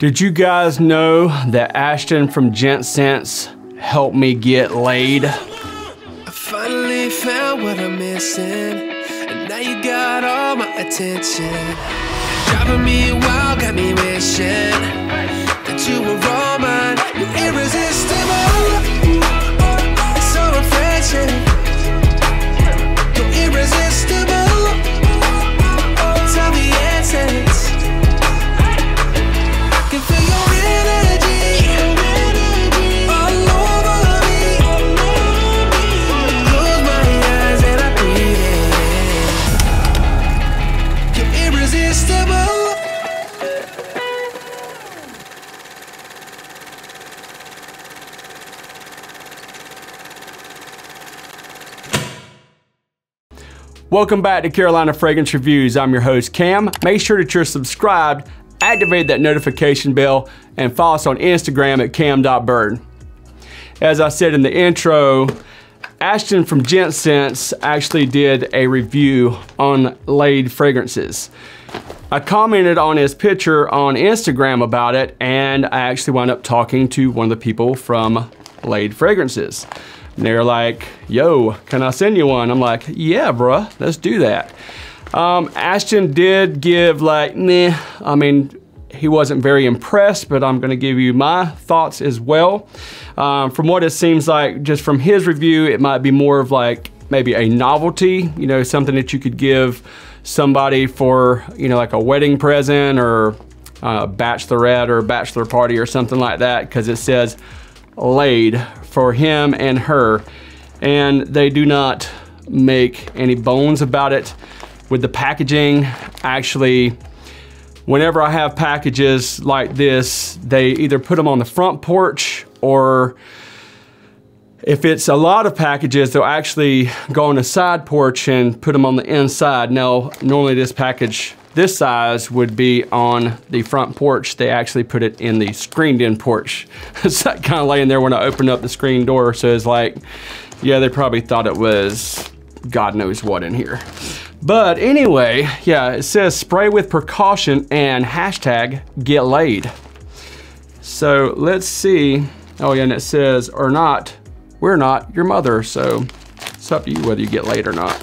Did you guys know that Ashton from Gent Sense helped me get laid? I finally found what I'm missing, and now you got all my attention. Driving me wild, got me wishing that you were all mine. You're irresistible, so refreshing. You're irresistible, tell the essence. Can feel your energy all over me. Close my eyes and I breathe in. You're irresistible. Welcome back to Carolina Fragrance Reviews. I'm your host, Cam. Make sure that you're subscribed, activate that notification bell, and follow us on Instagram at cam.byrd. As I said in the intro, Ashton from Gent Sense actually did a review on Laid fragrances. I commented on his picture on Instagram about it, and I actually wound up talking to one of the people from Laid Fragrances. And they're like, yo, can I send you one? I'm like, yeah, bruh, let's do that. Ashton did give like, meh. I mean, he wasn't very impressed, but I'm gonna give you my thoughts as well. From what it seems like, just from his review, it might be more of like maybe a novelty, you know, something that you could give somebody for, you know, like a wedding present or a bachelorette or a bachelor party or something like that, because it says Laid for him and her, and they do not make any bones about it with the packaging. Actually, whenever I have packages like this, they either put them on the front porch, or if it's a lot of packages, they'll actually go on the side porch and put them on the inside. Now, normally this package this size would be on the front porch. They actually put it in the screened-in porch. It's like kind of laying there when I opened up the screen door, so it's like, yeah, they probably thought it was God knows what in here. But anyway, yeah, it says spray with precaution and hashtag get laid. So let's see. Oh yeah, and it says, or not, we're not your mother, so it's up to you whether you get laid or not.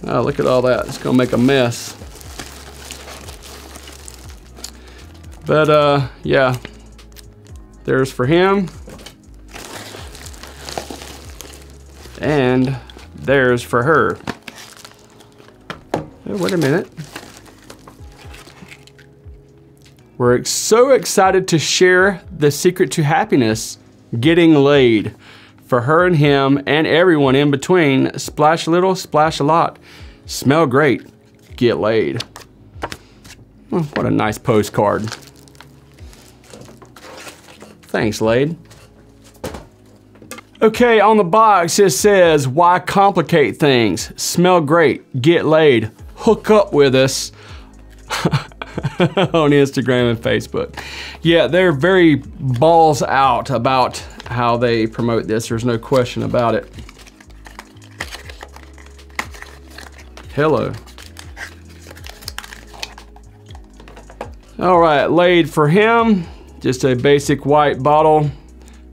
Oh, look at all that. It's gonna make a mess. But yeah, there's for him. And there's for her. Oh, wait a minute. We're so excited to share the secret to happiness, getting laid. For her and him and everyone in between, splash a little, splash a lot. Smell great, get laid. Oh, what a nice postcard. Thanks, Laid. Okay, on the box it says, why complicate things? Smell great, get laid, hook up with us. On Instagram and Facebook. Yeah, they're very balls out about how they promote this. There's no question about it. Hello. All right, Laid for him. Just a basic white bottle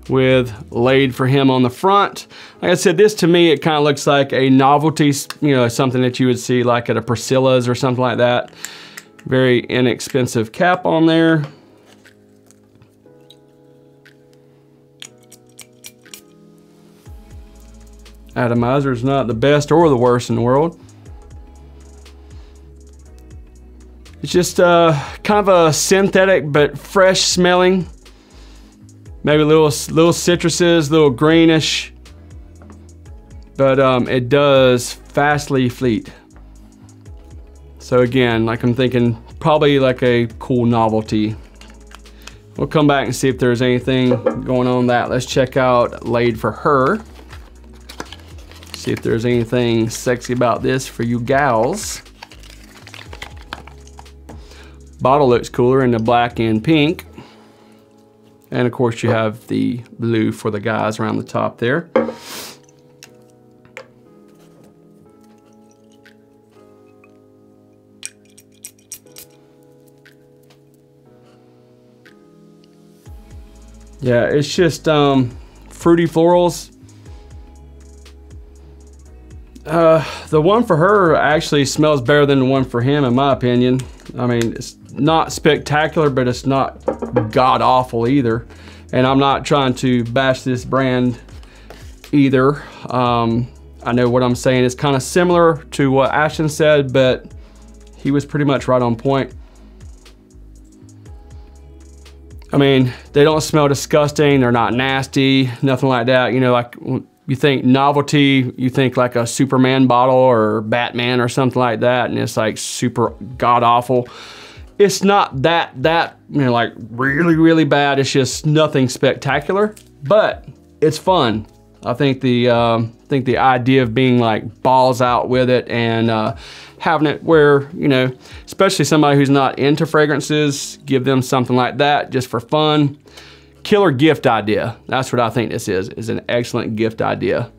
with Laid for him on the front. Like I said, this to me, it kind of looks like a novelty, you know, something that you would see like at a Priscilla's or something like that. Very inexpensive cap on there. Atomizer's not the best or the worst in the world. It's just kind of a synthetic but fresh smelling. Maybe little citruses, little greenish. But it does fastly fleet. So again, like I'm thinking, probably like a cool novelty. We'll come back and see if there's anything going on that. Let's check out Laid for her. See if there's anything sexy about this for you gals. Bottle looks cooler in the black and pink. And of course you have the blue for the guys around the top there. Yeah, it's just fruity florals. The one for her actually smells better than the one for him, in my opinion. I mean, it's not spectacular, but it's not god awful either. And I'm not trying to bash this brand either. I know what I'm saying is kind of similar to what Ashton said, but he was pretty much right on point. I mean, they don't smell disgusting, they're not nasty, nothing like that. You know, like you think novelty, you think like a Superman bottle or Batman or something like that, and it's like super god awful. It's not that you know, like really bad. It's just nothing spectacular, but it's fun. I think the idea of being like balls out with it and having it where, you know, especially somebody who's not into fragrances, give them something like that just for fun. Killer gift idea. That's what I think this is an excellent gift idea.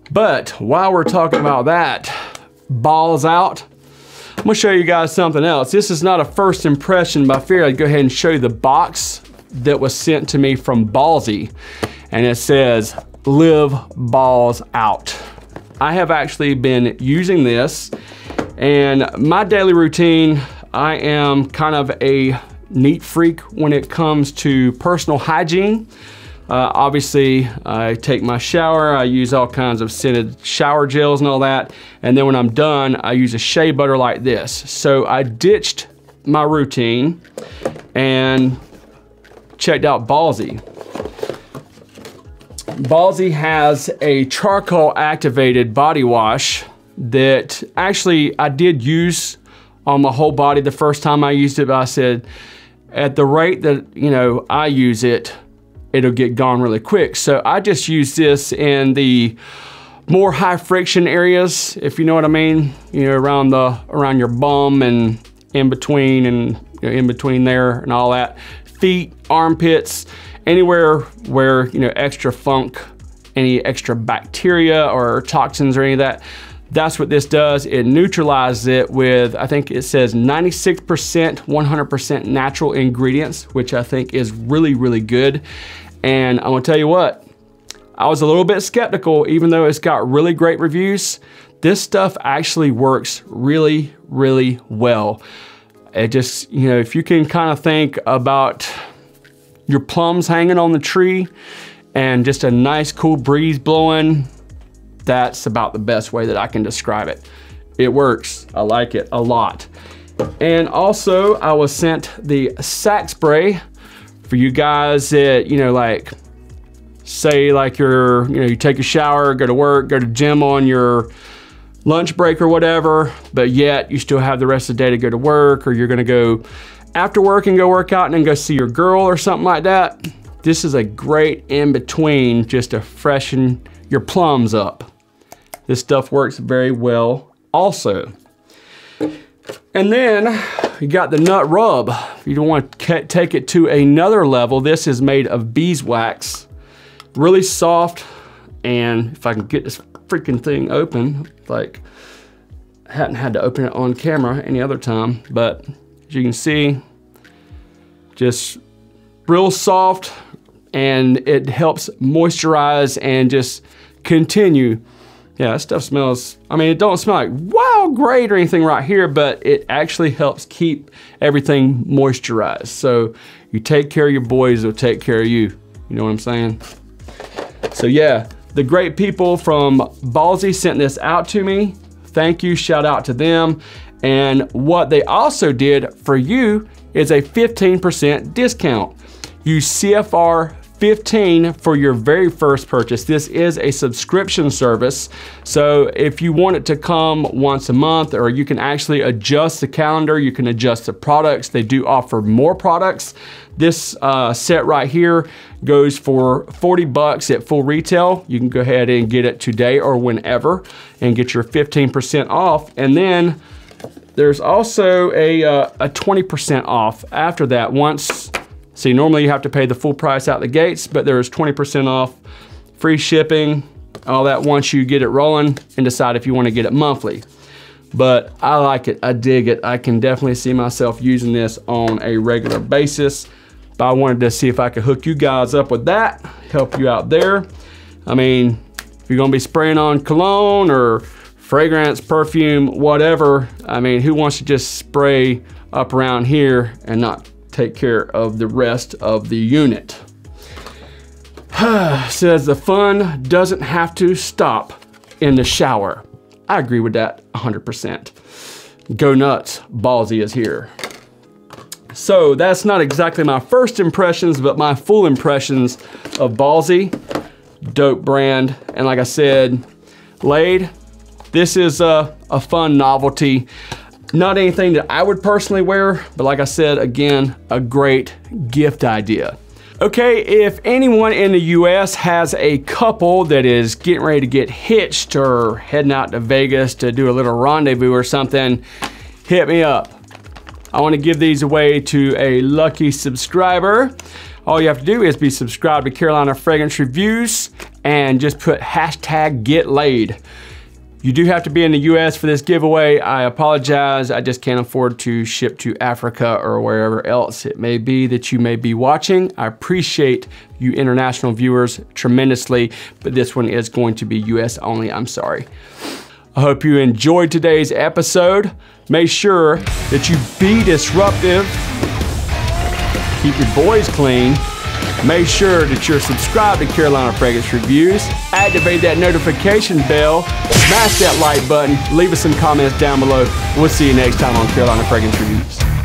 But while we're talking about that, balls out, I'm gonna show you guys something else. This is not a first impression, but I figured I'd go ahead and show you the box that was sent to me from Ballsy. And it says, live balls out. I have actually been using this, and my daily routine, I am kind of a neat freak when it comes to personal hygiene. Obviously, I take my shower, I use all kinds of scented shower gels and all that, and then when I'm done, I use a shea butter like this. So I ditched my routine and checked out Ballsy. Ballsy has a charcoal activated body wash that actually I did use on my whole body the first time I used it, but I said at the rate that, you know, I use it, it'll get gone really quick. So I just use this in the more high friction areas, if you know what I mean, you know, around your bum and in between, and you know, in between there and all that, feet, armpits, anywhere where, you know, extra funk, any extra bacteria or toxins or any of that. That's what this does. It neutralizes it with, I think it says 96%, 100% natural ingredients, which I think is really good. And I'm gonna tell you what, I was a little bit skeptical, even though it's got really great reviews. This stuff actually works really well. It just, you know, if you can kind of think about your plums hanging on the tree and just a nice cool breeze blowing, that's about the best way that I can describe it. It works. I like it a lot. And also I was sent the sack spray for you guys that, you know, like say like you're, you know, you take a shower, go to work, go to gym on your lunch break or whatever, but yet you still have the rest of the day to go to work, or you're gonna go after work and go work out and then go see your girl or something like that. This is a great in between just to freshen your plums up. This stuff works very well also. And then you got the nut rub. If you don't want to take it to another level, this is made of beeswax. Really soft, and if I can get this freaking thing open, like I hadn't had to open it on camera any other time, but as you can see, just real soft, and it helps moisturize and just continue. Yeah, that stuff smells, I mean, it don't smell like wow great or anything right here, but it actually helps keep everything moisturized. So you take care of your boys, they'll take care of you. You know what I'm saying? So yeah, the great people from Ballsy sent this out to me. Thank you, shout out to them. And what they also did for you is a 15% discount. Use CFR 15 for your very first purchase. This is a subscription service, so if you want it to come once a month, or you can actually adjust the calendar, you can adjust the products. They do offer more products. This set right here goes for 40 bucks at full retail. You can go ahead and get it today or whenever and get your 15% off. And then there's also a 20% off after that. Once, see, normally you have to pay the full price out the gates, but there's 20% off, free shipping, all that once you get it rolling and decide if you want to get it monthly. But I like it, I dig it. I can definitely see myself using this on a regular basis. but I wanted to see if I could hook you guys up with that, help you out there. I mean, if you're gonna be spraying on cologne or fragrance, perfume, whatever, I mean, who wants to just spray up around here and not take care of the rest of the unit? Says the fun doesn't have to stop in the shower. I agree with that 100%. Go nuts, Ballsy is here. So that's not exactly my first impressions, but my full impressions of Ballsy. Dope brand, and like I said, Laid, this is a fun novelty. Not anything that I would personally wear, but like I said, again, a great gift idea. Okay, if anyone in the US has a couple that is getting ready to get hitched or heading out to Vegas to do a little rendezvous or something, hit me up. I want to give these away to a lucky subscriber. All you have to do is be subscribed to Carolina Fragrance Reviews and just put hashtag Get Laid. You do have to be in the US for this giveaway. I apologize, I just can't afford to ship to Africa or wherever else it may be that you may be watching. I appreciate you international viewers tremendously, but this one is going to be US only, I'm sorry. I hope you enjoyed today's episode. Make sure that you be disruptive, keep your boys clean. Make sure that you're subscribed to Carolina Fragrance Reviews. Activate that notification bell. Smash that like button. Leave us some comments down below. We'll see you next time on Carolina Fragrance Reviews.